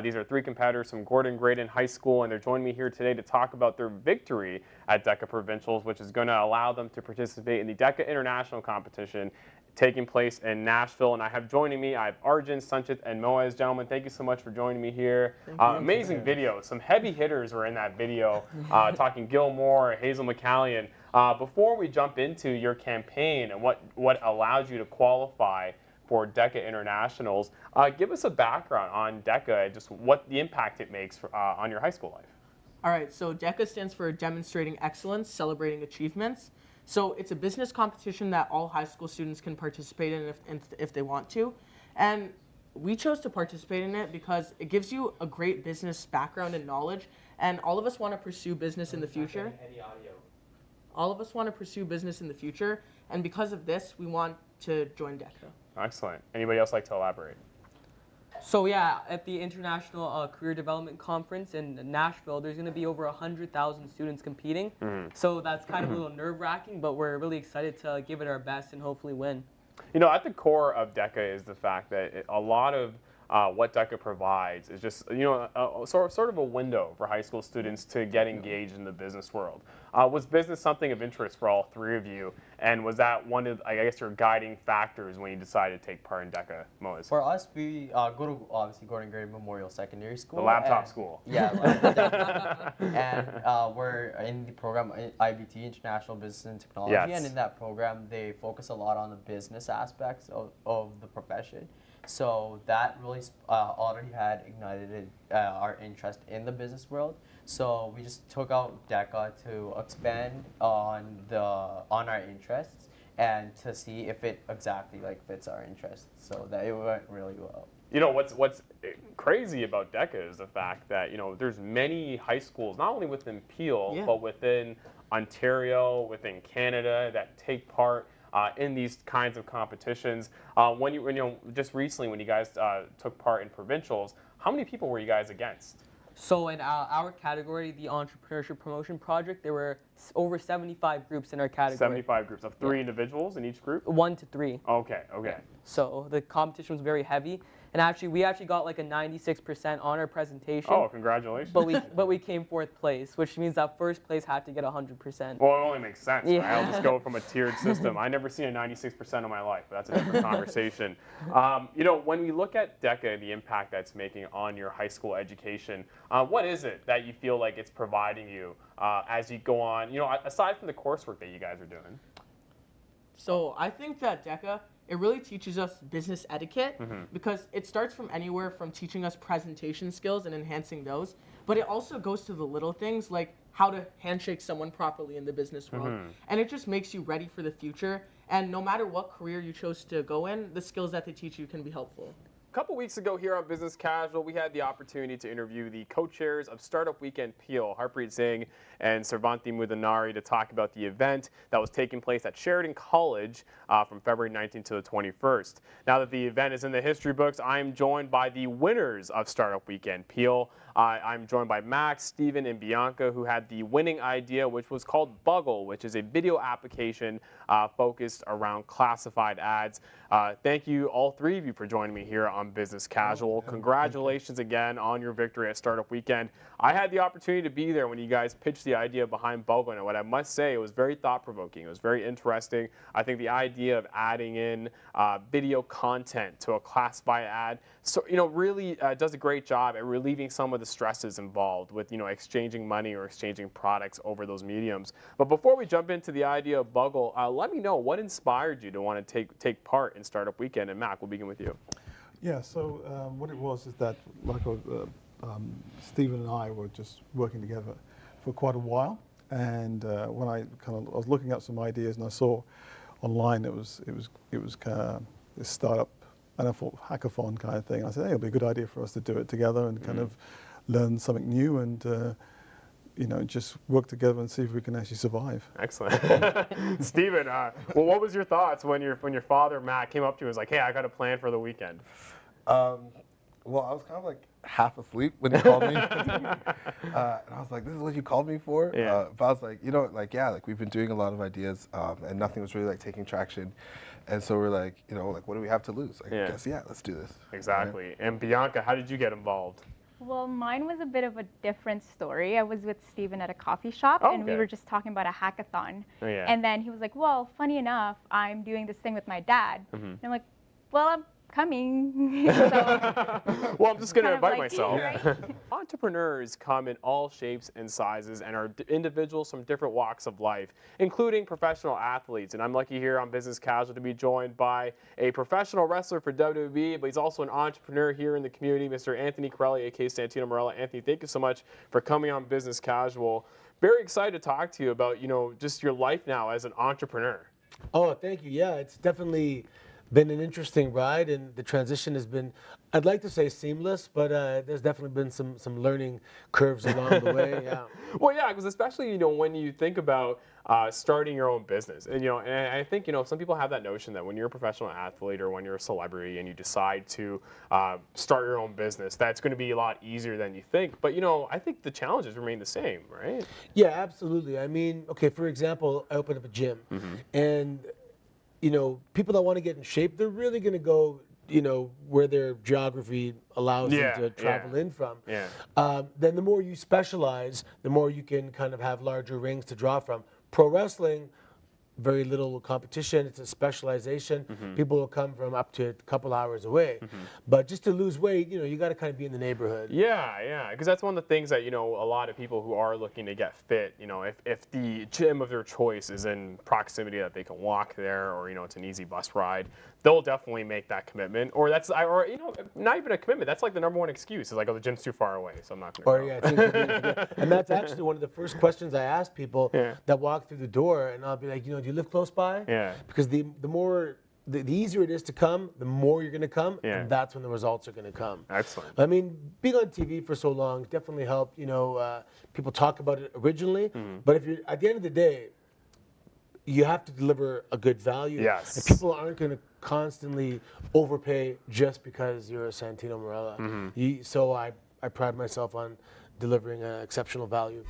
These are 3 competitors from Graydon High School, and they're joining me here today to talk about their victory at DECA Provincials, which is going to allow them to participate in the DECA International Competition taking place in Nashville. And I have joining me, I have Arjun, Sanchit, and Moaz. Gentlemen, thank you so much for joining me here. Amazing video. Some heavy hitters were in that video, talking Gilmore, Hazel McCallion. Before we jump into your campaign and what allowed you to qualify for DECA Internationals, give us a background on DECA and just what the impact it makes on your high school life. All right, so DECA stands for Demonstrating Excellence, Celebrating Achievements. So it's a business competition that all high school students can participate in if they want to. And we chose to participate in it because it gives you a great business background and knowledge. And all of us want to pursue business in the future. All of us want to pursue business in the future. And because of this, we want to join DECA. Excellent. Anybody else like to elaborate? So yeah, at the International Career Development Conference in Nashville, there's going to be over 100,000 students competing. So that's kind of a little nerve-wracking, but we're really excited to give it our best and hopefully win. You know, at the core of DECA is the fact that a lot of what DECA provides is just, you know, sort of a window for high school students to get engaged in the business world. Was business something of interest for all 3 of you? And was that one of, I guess, your guiding factors when you decided to take part in DECA, Moaz? For us, we go to, obviously, Gordon Gray Memorial Secondary School. The laptop school. Yeah. And we're in the program, IBT, International Business and Technology. Yes. And in that program, they focus a lot on the business aspects of the profession. So that really already had ignited our interest in the business world. So we just took out DECA to expand on our interests and to see if it exactly fits our interests. So that it went really well. You know, what's crazy about DECA is the fact that, you know, there's many high schools, not only within Peel, but within Ontario, within Canada, that take part in these kinds of competitions. When you just recently, when you guys took part in provincials, how many people were you guys against? So in our category, the Entrepreneurship Promotion Project, there were over 75 groups in our category. 75 groups of 3 individuals in each group? 1 to 3. Okay. So the competition was very heavy. And we actually got like a 96% on our presentation. Oh, congratulations. But we came 4th place, which means that 1st place had to get 100%. Well, it only makes sense, right? I'll just go from a tiered system. I never seen a 96% in my life, but that's a different conversation. You know, when we look at DECA and the impact that's making on your high school education, what is it that you feel like it's providing you as you go on, you know, aside from the coursework that you guys are doing? So I think that DECA, it really teaches us business etiquette because it starts from anywhere from teaching us presentation skills and enhancing those, but it also goes to the little things like how to handshake someone properly in the business world. And it just makes you ready for the future. And no matter what career you chose to go in, the skills that they teach you can be helpful. A couple weeks ago here on Business Casual, we had the opportunity to interview the co-chairs of Startup Weekend Peel, Harpreet Singh and Sarvanti Mudanari, to talk about the event that was taking place at Sheridan College from February 19th to the 21st. Now that the event is in the history books, I am joined by the winners of Startup Weekend Peel. I'm joined by Max, Steven, and Bianca, who had the winning idea, which was called Buggle, which is a video application focused around classified ads. Thank you, all 3 of you, for joining me here on Business Casual. Congratulations again on your victory at Startup Weekend. I had the opportunity to be there when you guys pitched the idea behind Buggle, and what I must say, it was very thought-provoking. It was very interesting. I think the idea of adding in video content to a classified ad, so, you know, really does a great job at relieving some of the stresses involved with, you know, exchanging money or exchanging products over those mediums. But before we jump into the idea of Buggle, let me know what inspired you to want to take part in Startup Weekend. And Mac, we'll begin with you. Yeah, so what it was is that, like, Stephen and I were just working together for quite a while, and when I was looking at some ideas, and I saw online it was kind of this startup, and I thought hackathon kind of thing. I said, hey, it'll be a good idea for us to do it together and kind of learn something new and you know, just work together and see if we can actually survive. Excellent. Stephen, well, what was your thoughts when your father, Matt, came up to you and was like, hey, I got a plan for the weekend? Well, I was kind of like half asleep when he called me. And I was like, this is what you called me for? Yeah. But I was like, you know, like, yeah, like we've been doing a lot of ideas and nothing was really like taking traction. And so we're like, you know, like, what do we have to lose? I guess, yeah, let's do this. Exactly. Right? And Bianca, how did you get involved? Well, mine was a bit of a different story. I was with Steven at a coffee shop, Oh, and we okay. were just talking about a hackathon. Oh, yeah. And then he was like, well, funny enough, I'm doing this thing with my dad. Mm-hmm. And I'm like, well, I'm coming. So, Well, I'm just going to kind of invite like, myself. right? Entrepreneurs come in all shapes and sizes and are individuals from different walks of life, including professional athletes. And I'm lucky here on Business Casual to be joined by a professional wrestler for WWE, but he's also an entrepreneur here in the community, Mr. Anthony Carelli, aka Santino Marella. Anthony, thank you so much for coming on Business Casual. Very excited to talk to you about, just your life now as an entrepreneur. Oh, thank you. Yeah, it's definitely been an interesting ride, and the transition has been, I'd like to say seamless, but there's definitely been some learning curves along the way. Yeah. Well, yeah, because especially when you think about starting your own business, and and I think some people have that notion that when you're a professional athlete or when you're a celebrity and you decide to start your own business, that's going to be a lot easier than you think. But I think the challenges remain the same, right? Yeah, absolutely. I mean, okay, for example, I opened up a gym, and people that want to get in shape, they're really going to go, where their geography allows them to travel in from. Yeah. Then the more you specialize, the more you can kind of have larger rings to draw from. Pro wrestling, very little competition. It's a specialization. People will come from up to a couple hours away. But just to lose weight, you got to kind of be in the neighborhood. Yeah, because that's one of the things that a lot of people who are looking to get fit, if the gym of their choice is in proximity that they can walk there, or it's an easy bus ride, they'll definitely make that commitment. Or not even a commitment. That's like the number one excuse. Is like, oh, the gym's too far away, so I'm not going to go. Yeah, and that's actually one of the first questions I ask people that walk through the door, and I'll be like, do you live close by? Yeah. Because the easier it is to come, the more you're going to come, and that's when the results are going to come. Excellent. I mean, being on TV for so long definitely helped. People talk about it originally, but if you're at the end of the day, you have to deliver a good value. Yes. And people aren't going to constantly overpay just because you're a Santino Marella. So I pride myself on delivering exceptional value.